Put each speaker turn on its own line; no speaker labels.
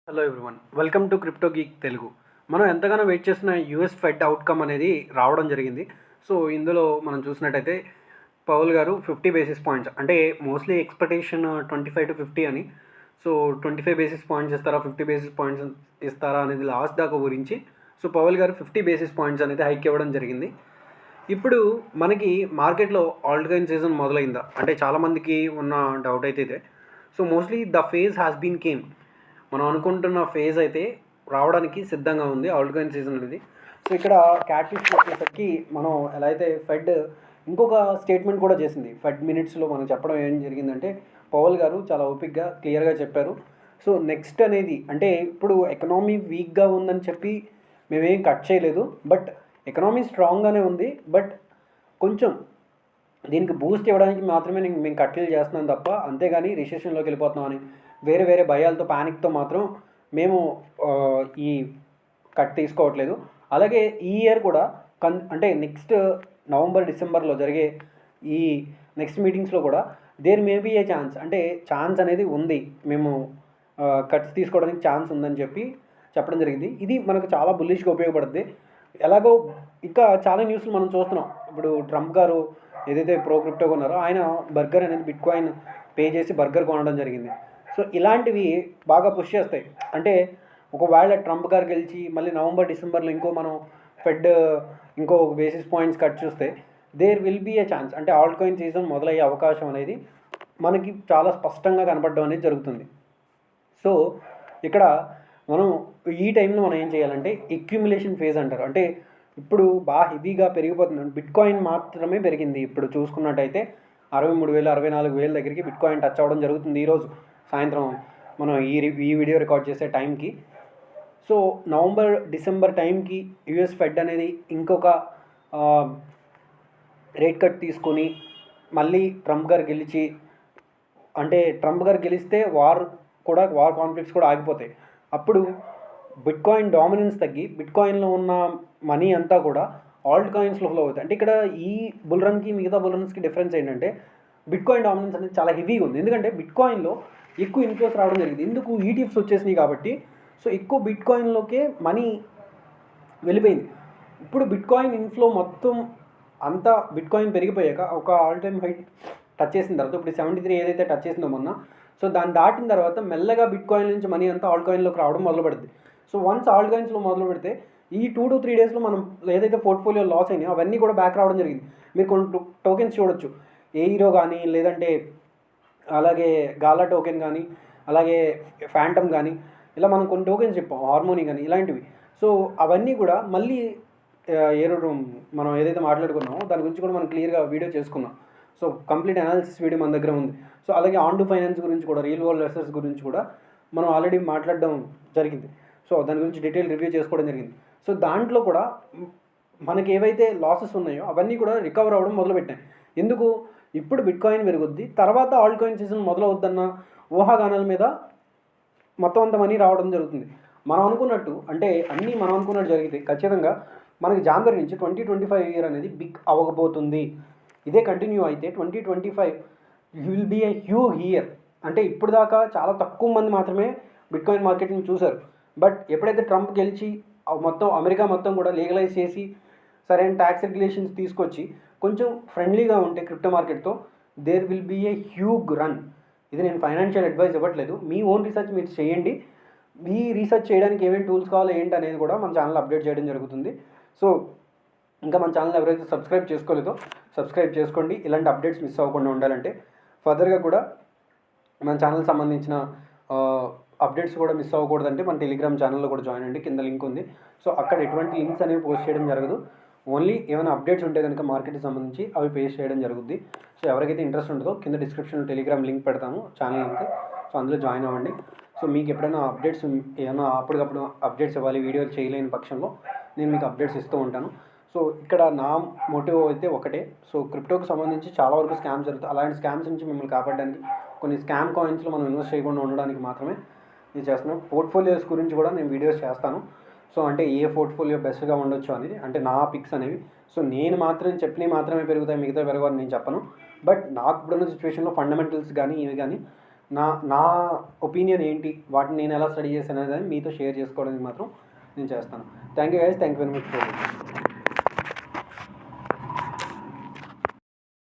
Hello everyone, welcome to crypto geek Telugu. మనం ఎంతగానో wait చేసిన యూఎస్ ఫెడ్ అవుట్కమ్ అనేది రావడం జరిగింది. సో ఇందులో మనం చూసినట్టయితే పౌల్ గారు 50 బేసిస్ పాయింట్స్, అంటే మోస్ట్లీ ఎక్స్పెక్టేషన్ 25 to 50 అని. సో 25 బేసిస్ పాయింట్స్ ఇస్తారా, 50 బేసిస్ పాయింట్స్ ఇస్తారా అనేది లాస్ట్ దాకా గురించి. సో పౌల్ గారు 50 బేసిస్ పాయింట్స్ అనేది హైక్ ఇవ్వడం జరిగింది. ఇప్పుడు మనకి మార్కెట్లో ఆల్ట్ కాయిన్ సీజన్ మొదలైందా అంటే చాలామందికి ఉన్న డౌట్ అయితే ఇదే. So mostly the phase has been came, మనం అనుకుంటున్న ఫేజ్ అయితే రావడానికి సిద్ధంగా ఉంది ఆల్ట్ కాయిన్ సీజన్ అనేది. సో ఇక్కడ క్యాట్ఫిష్ వచ్చేసరికి మనం ఎలా అయితే ఫెడ్ ఇంకొక స్టేట్మెంట్ కూడా చేసింది. ఫెడ్ మినిట్స్లో మనం చెప్పడం ఏం జరిగిందంటే పవల్ గారు చాలా ఓపిక్గా క్లియర్గా చెప్పారు. సో నెక్స్ట్ అనేది అంటే ఇప్పుడు ఎకనామీ వీక్గా ఉందని చెప్పి మేమేం కట్ చేయలేదు, బట్ ఎకనామీ స్ట్రాంగ్గానే ఉంది. బట్ కొంచెం దీనికి బూస్ట్ ఇవ్వడానికి మాత్రమే మేము కట్టలు చేస్తున్నాం తప్ప, అంతేగాని రిసెషన్లోకి వెళ్ళిపోతున్నాం అని వేరే వేరే భయాలతో ప్యానిక్తో మాత్రం మేము ఈ కట్ తీసుకోవట్లేదు. అలాగే ఈ ఇయర్ కూడా అంటే నెక్స్ట్ నవంబర్ డిసెంబర్లో జరిగే ఈ నెక్స్ట్ మీటింగ్స్లో కూడా there may be a chance, అంటే ఛాన్స్ అనేది ఉంది, మేము కట్స్ తీసుకోవడానికి ఛాన్స్ ఉందని చెప్పడం జరిగింది. ఇది మనకు చాలా బుల్లిష్గా ఉపయోగపడుతుంది. ఎలాగో ఇంకా చాలా న్యూస్లు మనం చూస్తున్నాం. ఇప్పుడు ట్రంప్ గారు ఏదైతే ప్రో క్రిప్టో కొన్నారో ఆయన బర్గర్ అనేది బిట్ కాయిన్ పే చేసి బర్గర్ కొనడం జరిగింది. సో ఇలాంటివి బాగా పుష్ చేస్తాయి. అంటే ఒకవేళ ట్రంప్ గారు గెలిచి మళ్ళీ నవంబర్ డిసెంబర్లో మనం ఫెడ్ ఇంకో బేసిస్ పాయింట్స్ కట్ చూస్తే there will be a chance, అంటే ఆల్ట్ కాయిన్ సీజన్ మొదలయ్యే అవకాశం అనేది మనకి చాలా స్పష్టంగా కనపడడం అనేది జరుగుతుంది. సో ఇక్కడ మనం ఈ టైంలో మనం ఏం చేయాలంటే ఎక్యుములేషన్ ఫేజ్ అంటారు. అంటే ఇప్పుడు బాగా హెవీగా పెరిగిపోతుంది. బిట్ కాయిన్ మాత్రమే పెరిగింది. ఇప్పుడు చూసుకున్నట్టయితే 63,000 64,000 దగ్గరికి బిట్ కాయిన్ టచ్ అవ్వడం జరుగుతుంది ఈరోజు సాయంత్రం మనం ఈ వీడియో రికార్డ్ చేసే టైంకి. సో నవంబర్ డిసెంబర్ టైంకి యూఎస్ ఫెడ్ అనేది ఇంకొక రేట్ కట్ తీసుకొని మళ్ళీ ట్రంప్ గారు గెలిచి, అంటే ట్రంప్ గారు గెలిస్తే వార్ కాన్ఫ్లిక్ట్స్ కూడా ఆగిపోతాయి. అప్పుడు బిట్ కాయిన్ డామినెన్స్ తగ్గి బిట్ కాయిన్లో ఉన్న మనీ అంతా కూడా ఆల్ట్ కాయిన్స్లో ఫ్లో అవుతాయి. అంటే ఇక్కడ ఈ బుల్ రన్కి మిగతా బుల్ రన్స్కి డిఫరెన్స్ ఏంటంటే బిట్ కాయిన్ డామినెన్స్ అనేది చాలా హెవీగా ఉంది. ఎందుకంటే బిట్ కాయిన్లో ఎక్కువ ఇన్ఫ్లోస్ రావడం జరిగింది. ఎందుకు ఈటీఎఫ్స్ వచ్చేసినాయి కాబట్టి. సో ఎక్కువ బిట్ కాయిన్లోకే మనీ వెళ్ళిపోయింది. ఇప్పుడు బిట్ కాయిన్ ఇన్ఫ్లో మొత్తం అంతా బిట్ కాయిన్ పెరిగిపోయాక ఒక ఆల్ టైమ్ హై టచ్ చేసిన తర్వాత ఇప్పుడు 73 ఏదైతే టచ్ చేసిందో మొన్న, సో దాన్ని దాటిన తర్వాత మెల్లగా బిట్ కాయిన్ నుంచి మనీ అంతా ఆల్ట్ కాయిన్లోకి రావడం మొదలు పెడుతుంది. సో వన్స్ ఆల్ట్ కాయిన్స్లో మొదలు పెడితే ఈ 2 to 3 డేస్లో మనం ఏదైతే పోర్ట్ఫోలియో లాస్ అయినాయో అవన్నీ కూడా బ్యాక్ రావడం జరిగింది. మీరు కొన్ని టోకెన్స్ చూడొచ్చు, ఎయిరో కానీ, లేదంటే అలాగే గాలా టోకెన్ కానీ, అలాగే ఫ్యాంటమ్ కానీ, ఇలా మనం కొన్ని టోకెన్స్ చెప్పాం, హార్మోనీ కానీ ఇలాంటివి. సో అవన్నీ కూడా మళ్ళీ ఏరో మనం ఏదైతే మాట్లాడుకున్నామో దాని గురించి కూడా మనం క్లియర్గా వీడియో చేసుకున్నాం. సో కంప్లీట్ అనాలిసిస్ వీడియో మన దగ్గర ఉంది. సో అలాగే ఆన్ టు ఫైనాన్స్ గురించి కూడా, రియల్ వరల్డ్ అసెట్స్ గురించి కూడా మనం ఆల్రెడీ మాట్లాడడం జరిగింది. సో దాని గురించి డీటెయిల్ రివ్యూ చేసుకోవడం జరిగింది. సో దాంట్లో కూడా మనకి ఏవైతే లాసెస్ ఉన్నాయో అవన్నీ కూడా రికవర్ అవ్వడం మొదలుపెట్టాయి. ఎందుకు? ఇప్పుడు బిట్ కాయిన్ పెరుగుద్ది, తర్వాత ఆల్ట్ కాయిన్ సీజన్ మొదలవుద్దన్న ఊహాగానాల మీద మొత్తం అంత మనీ రావడం జరుగుతుంది. మనం అనుకున్నట్టు, అంటే అన్నీ మనం అనుకున్నట్టు జరిగితే ఖచ్చితంగా మనకి జనవరి నుంచి 2025 ఇయర్ అనేది బిగ్ అవ్వకపోతుంది. ఇదే కంటిన్యూ అయితే 2025 will be a huge year. అంటే ఇప్పుడు దాకా చాలా తక్కువ మంది మాత్రమే బిట్ కాయిన్ మార్కెట్ని చూశారు. బట్ ఎప్పుడైతే ట్రంప్ గెలిచి మొత్తం అమెరికా మొత్తం కూడా లీగలైజ్ చేసి సరైన ట్యాక్స్ రెగ్యులేషన్స్ తీసుకొచ్చి కొంచెం ఫ్రెండ్లీగా ఉంటే క్రిప్టో మార్కెట్తో there will be a huge run. ఇది నేను ఫైనాన్షియల్ అడ్వైస్ ఇవ్వట్లేదు, మీ ఓన్ రీసెర్చ్ మీరు చేయండి. ఈ రీసెర్చ్ చేయడానికి ఏమేమి టూల్స్ కావాలో ఏంటి అనేది కూడా మన ఛానల్ అప్డేట్ చేయడం జరుగుతుంది. సో ఇంకా మన ఛానల్ ఎవరైతే సబ్స్క్రైబ్ చేసుకోలేదో సబ్స్క్రైబ్ చేసుకోండి, ఇలాంటి అప్డేట్స్ మిస్ అవ్వకుండా ఉండాలంటే. ఫర్దర్గా కూడా మన ఛానల్ సంబంధించిన అప్డేట్స్ కూడా మిస్ అవ్వకూడదంటే మన టెలిగ్రామ్ ఛానల్లో కూడా జాయిన్ అండి, కింద లింక్ ఉంది. సో అక్కడ ఎటువంటి లింక్స్ అనేవి పోస్ట్ చేయడం జరగదు, ఓన్లీ ఏమైనా అప్డేట్స్ ఉంటే కనుక మార్కెట్కి సంబంధించి అవి పేస్ట్ చేయడం జరుగుద్ది. సో ఎవరికైతే ఇంట్రెస్ట్ ఉంటుందో కింద డిస్క్రిప్షన్లో టెలిగ్రామ్ లింక్ పెడతాము, ఛానల్ లింక్. సో అందులో జాయిన్ అవ్వండి. సో మీకు ఎప్పుడైనా అప్డేట్స్ ఏమైనా అప్పటికప్పుడు అప్డేట్స్ ఇవ్వాలి, వీడియోలు చేయలేని పక్షంలో నేను మీకు అప్డేట్స్ ఇస్తూ ఉంటాను. సో ఇక్కడ నా మోటివ్ అయితే ఒకటే, సో క్రిప్టోకి సంబంధించి చాలా వరకు స్కామ్స్ జరుగుతాయి. అలాంటి స్కామ్స్ నుంచి మిమ్మల్ని కాపాడడానికి, కొన్ని స్కామ్ కాయిన్స్లో మనం ఇన్వెస్ట్ చేయకుండా ఉండడానికి మాత్రమే ఇది చేస్తున్నాను. పోర్ట్ఫోలియోస్ గురించి కూడా నేను వీడియోస్ చేస్తాను. సో అంటే ఏ పోర్ట్ఫోలియో బెస్ట్గా ఉండొచ్చు అనేది, అంటే నా పిక్స్ అనేవి. సో నేను మాత్రం చెప్పినవి మాత్రమే పెరుగుతాయి, మిగతా పెరగవని నేను చెప్పను. బట్ నాకు ఇప్పుడున్న సిచ్యువేషన్లో ఫండమెంటల్స్ కానీ ఇవి కానీ నా ఒపీనియన్ ఏంటి, వాటిని నేను ఎలా స్టడీ చేశాను అనేది మీతో షేర్ చేసుకోవడానికి మాత్రం నేను చేస్తాను. Thank you guys, thank you very much for